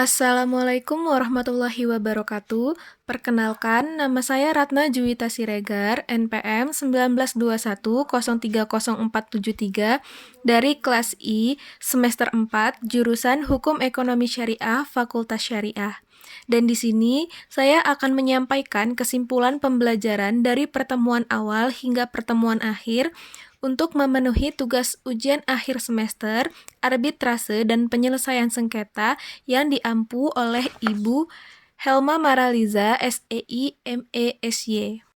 Assalamualaikum warahmatullahi wabarakatuh. Perkenalkan, nama saya Ratna Juwita Siregar, NPM 1921030473 dari kelas I, semester 4, jurusan Hukum Ekonomi Syariah, Fakultas Syariah. Dan di sini saya akan menyampaikan kesimpulan pembelajaran dari pertemuan awal hingga pertemuan akhir untuk memenuhi tugas ujian akhir semester, arbitrase dan penyelesaian sengketa yang diampu oleh Ibu Helma Maraliza, SEI, MESY.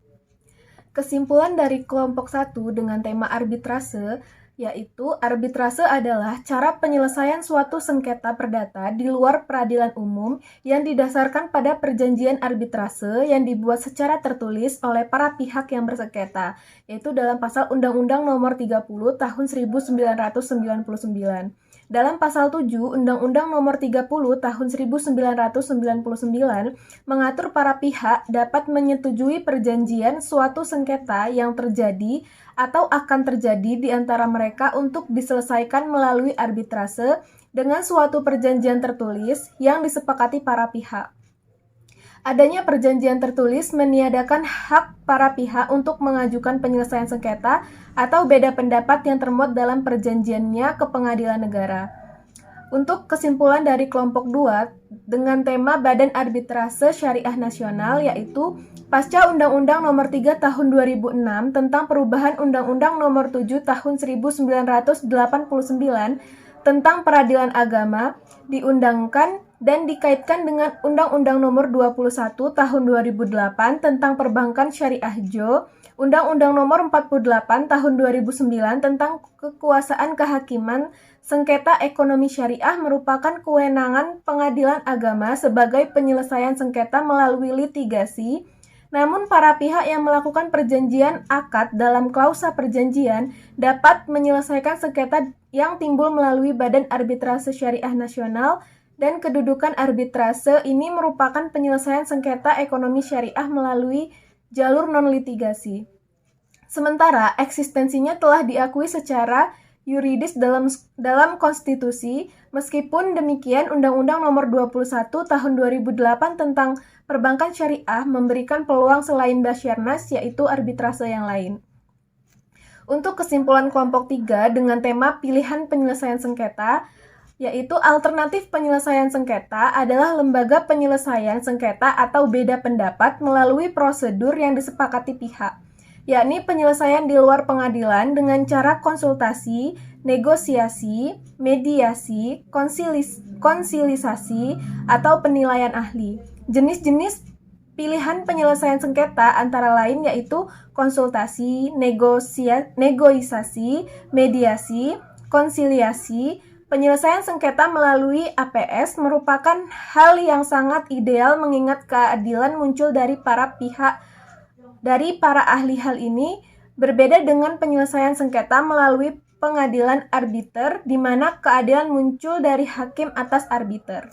Kesimpulan dari kelompok 1 dengan tema arbitrase, yaitu arbitrase adalah cara penyelesaian suatu sengketa perdata di luar peradilan umum yang didasarkan pada perjanjian arbitrase yang dibuat secara tertulis oleh para pihak yang bersengketa, yaitu dalam pasal Undang-Undang Nomor 30 Tahun 1999. Dalam pasal 7 Undang-Undang Nomor 30 Tahun 1999 mengatur para pihak dapat menyetujui perjanjian suatu sengketa yang terjadi atau akan terjadi di antara mereka untuk diselesaikan melalui arbitrase dengan suatu perjanjian tertulis yang disepakati para pihak. Adanya perjanjian tertulis meniadakan hak para pihak untuk mengajukan penyelesaian sengketa atau beda pendapat yang termuat dalam perjanjiannya ke pengadilan negara. Untuk kesimpulan dari kelompok 2 dengan tema Badan Arbitrase Syariah Nasional, yaitu pasca Undang-Undang Nomor 3 Tahun 2006 tentang perubahan Undang-Undang Nomor 7 Tahun 1989 tentang peradilan agama diundangkan dan dikaitkan dengan Undang-Undang Nomor 21 Tahun 2008 tentang perbankan syariah hijau, Undang-Undang Nomor 48 Tahun 2009 tentang kekuasaan kehakiman sengketa ekonomi syariah merupakan kewenangan pengadilan agama sebagai penyelesaian sengketa melalui litigasi. Namun para pihak yang melakukan perjanjian akad dalam klausa perjanjian dapat menyelesaikan sengketa yang timbul melalui Badan Arbitrase Syariah Nasional, dan kedudukan arbitrase ini merupakan penyelesaian sengketa ekonomi syariah melalui jalur non-litigasi. Sementara eksistensinya telah diakui secara yuridis dalam konstitusi. Meskipun demikian, Undang-Undang Nomor 21 Tahun 2008 tentang perbankan syariah memberikan peluang selain Basyarnas, yaitu arbitrase yang lain. Untuk kesimpulan kelompok 3 dengan tema pilihan penyelesaian sengketa, yaitu alternatif penyelesaian sengketa adalah lembaga penyelesaian sengketa atau beda pendapat melalui prosedur yang disepakati pihak, yakni penyelesaian di luar pengadilan dengan cara konsultasi, negosiasi, mediasi, konsilisasi, atau penilaian ahli. Jenis-jenis pilihan penyelesaian sengketa antara lain yaitu konsultasi, negosiasi, mediasi, konsiliasi. Penyelesaian sengketa melalui APS merupakan hal yang sangat ideal mengingat keadilan muncul dari para ahli. Hal ini berbeda dengan penyelesaian sengketa melalui pengadilan arbiter di mana keadilan muncul dari hakim atas arbiter.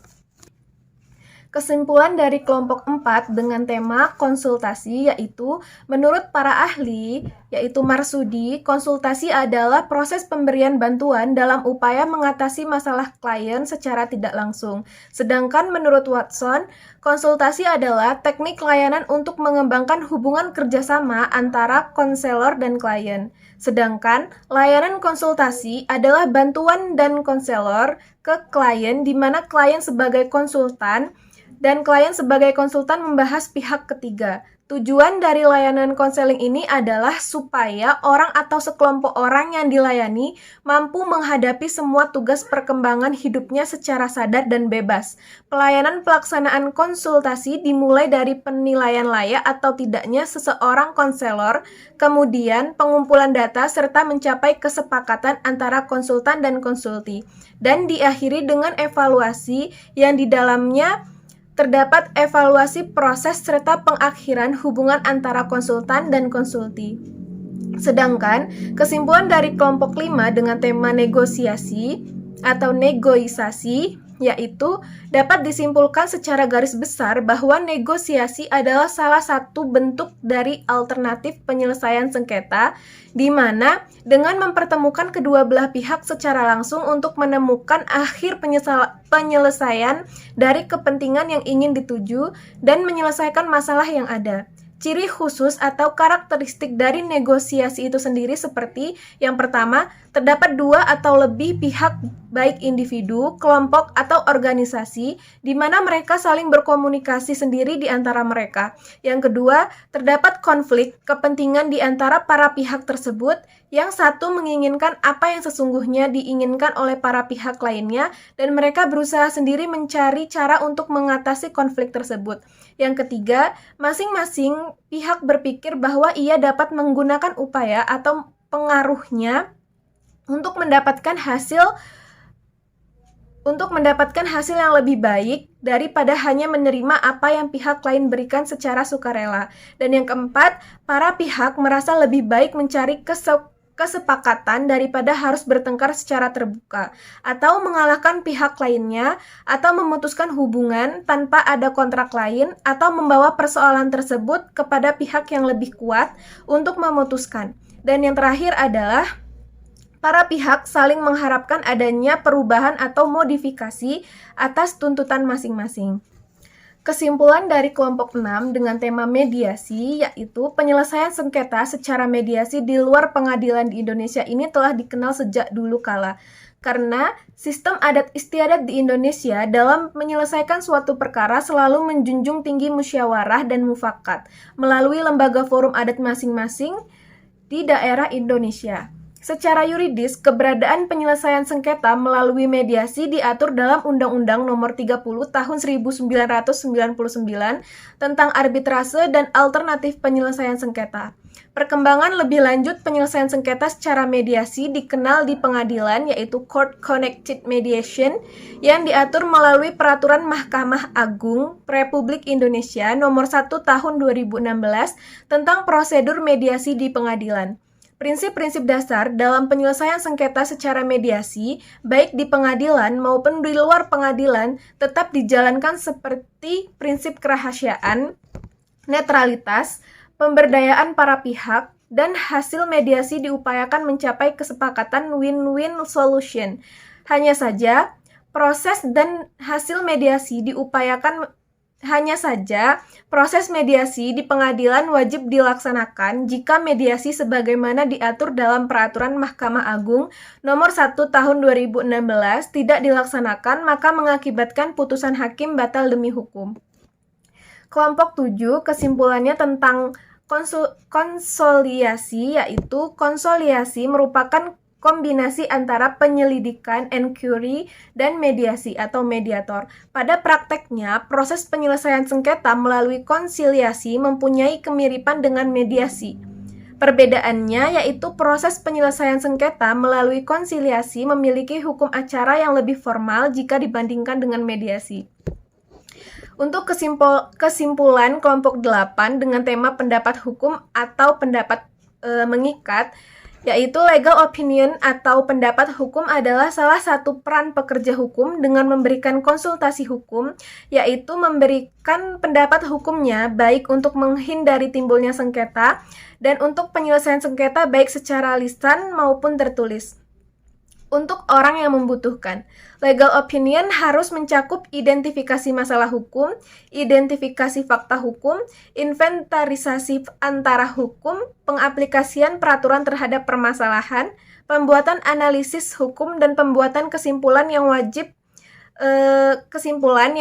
Kesimpulan dari kelompok 4 dengan tema konsultasi, yaitu menurut para ahli, yaitu Marsudi, konsultasi adalah proses pemberian bantuan dalam upaya mengatasi masalah klien secara tidak langsung. Sedangkan menurut Watson, konsultasi adalah teknik layanan untuk mengembangkan hubungan kerjasama antara konselor dan klien. Sedangkan layanan konsultasi adalah bantuan dan konselor ke klien di mana klien sebagai konsultan dan klien sebagai konsultan membahas pihak ketiga. Tujuan dari layanan konseling ini adalah supaya orang atau sekelompok orang yang dilayani mampu menghadapi semua tugas perkembangan hidupnya secara sadar dan bebas. Pelayanan pelaksanaan konsultasi dimulai dari penilaian layak atau tidaknya seseorang konselor, kemudian pengumpulan data serta mencapai kesepakatan antara konsultan dan konsulti, dan diakhiri dengan evaluasi yang di dalamnya terdapat evaluasi proses serta pengakhiran hubungan antara konsultan dan konsulti. Sedangkan kesimpulan dari kelompok 5 dengan tema negosiasi atau negosiasi, yaitu dapat disimpulkan secara garis besar bahwa negosiasi adalah salah satu bentuk dari alternatif penyelesaian sengketa, di mana dengan mempertemukan kedua belah pihak secara langsung untuk menemukan akhir penyelesaian dari kepentingan yang ingin dituju dan menyelesaikan masalah yang ada. Ciri khusus atau karakteristik dari negosiasi itu sendiri seperti yang pertama, terdapat dua atau lebih pihak baik individu, kelompok, atau organisasi di mana mereka saling berkomunikasi sendiri di antara mereka. Yang kedua, terdapat konflik kepentingan di antara para pihak tersebut. Yang satu menginginkan apa yang sesungguhnya diinginkan oleh para pihak lainnya dan mereka berusaha sendiri mencari cara untuk mengatasi konflik tersebut. Yang ketiga, masing-masing pihak berpikir bahwa ia dapat menggunakan upaya atau pengaruhnya untuk mendapatkan hasil yang lebih baik daripada hanya menerima apa yang pihak lain berikan secara sukarela. Dan yang keempat, para pihak merasa lebih baik mencari kesepakatan daripada harus bertengkar secara terbuka, atau mengalahkan pihak lainnya, atau memutuskan hubungan tanpa ada kontrak lain, atau membawa persoalan tersebut kepada pihak yang lebih kuat untuk memutuskan. Dan yang terakhir adalah para pihak saling mengharapkan adanya perubahan atau modifikasi atas tuntutan masing-masing. Kesimpulan dari kelompok 6 dengan tema mediasi, yaitu penyelesaian sengketa secara mediasi di luar pengadilan di Indonesia ini telah dikenal sejak dulu kala. Karena sistem adat istiadat di Indonesia dalam menyelesaikan suatu perkara selalu menjunjung tinggi musyawarah dan mufakat melalui lembaga forum adat masing-masing di daerah Indonesia. Secara yuridis, keberadaan penyelesaian sengketa melalui mediasi diatur dalam Undang-Undang Nomor 30 Tahun 1999 tentang arbitrase dan alternatif penyelesaian sengketa. Perkembangan lebih lanjut penyelesaian sengketa secara mediasi dikenal di pengadilan, yaitu Court Connected Mediation, yang diatur melalui Peraturan Mahkamah Agung Republik Indonesia Nomor 1 Tahun 2016 tentang prosedur mediasi di pengadilan. Prinsip-prinsip dasar dalam penyelesaian sengketa secara mediasi, baik di pengadilan maupun di luar pengadilan, tetap dijalankan seperti prinsip kerahasiaan, netralitas, pemberdayaan para pihak, dan hasil mediasi diupayakan mencapai kesepakatan win-win solution. Hanya saja, proses mediasi di pengadilan wajib dilaksanakan jika mediasi sebagaimana diatur dalam Peraturan Mahkamah Agung Nomor 1 Tahun 2016 tidak dilaksanakan, maka mengakibatkan putusan hakim batal demi hukum. Kelompok 7, kesimpulannya tentang konsoliasi, yaitu konsoliasi merupakan kombinasi antara penyelidikan, inquiry, dan mediasi atau mediator. Pada prakteknya, proses penyelesaian sengketa melalui konsiliasi mempunyai kemiripan dengan mediasi. Perbedaannya yaitu proses penyelesaian sengketa melalui konsiliasi memiliki hukum acara yang lebih formal jika dibandingkan dengan mediasi. Untuk kesimpulan kelompok 8 dengan tema pendapat hukum atau pendapat mengikat, yaitu legal opinion atau pendapat hukum adalah salah satu peran pekerja hukum dengan memberikan konsultasi hukum, yaitu memberikan pendapat hukumnya baik untuk menghindari timbulnya sengketa dan untuk penyelesaian sengketa baik secara lisan maupun tertulis. Untuk orang yang membutuhkan, legal opinion harus mencakup identifikasi masalah hukum, identifikasi fakta hukum, inventarisasi antara hukum, pengaplikasian peraturan terhadap permasalahan, pembuatan analisis hukum, dan pembuatan kesimpulan yang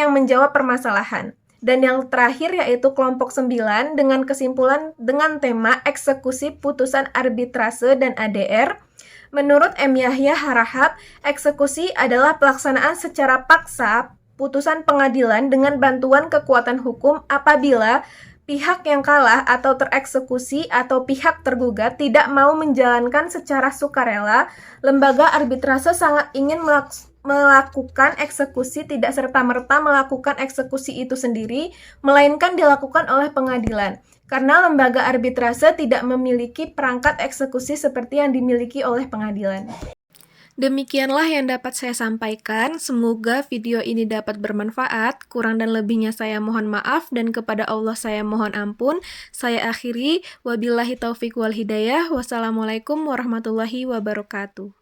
menjawab permasalahan. Dan yang terakhir yaitu kelompok 9 dengan kesimpulan dengan tema eksekusi putusan arbitrase dan ADR. Menurut M. Yahya Harahap, eksekusi adalah pelaksanaan secara paksa putusan pengadilan dengan bantuan kekuatan hukum apabila pihak yang kalah atau tereksekusi atau pihak tergugat tidak mau menjalankan secara sukarela. Lembaga arbitrase sangat ingin melakukan eksekusi tidak serta-merta melakukan eksekusi itu sendiri, melainkan dilakukan oleh pengadilan. Karena lembaga arbitrase tidak memiliki perangkat eksekusi seperti yang dimiliki oleh pengadilan. Demikianlah yang dapat saya sampaikan. Semoga video ini dapat bermanfaat. Kurang dan lebihnya saya mohon maaf dan kepada Allah saya mohon ampun. Saya akhiri. Wabillahi taufik wal hidayah. Wassalamualaikum warahmatullahi wabarakatuh.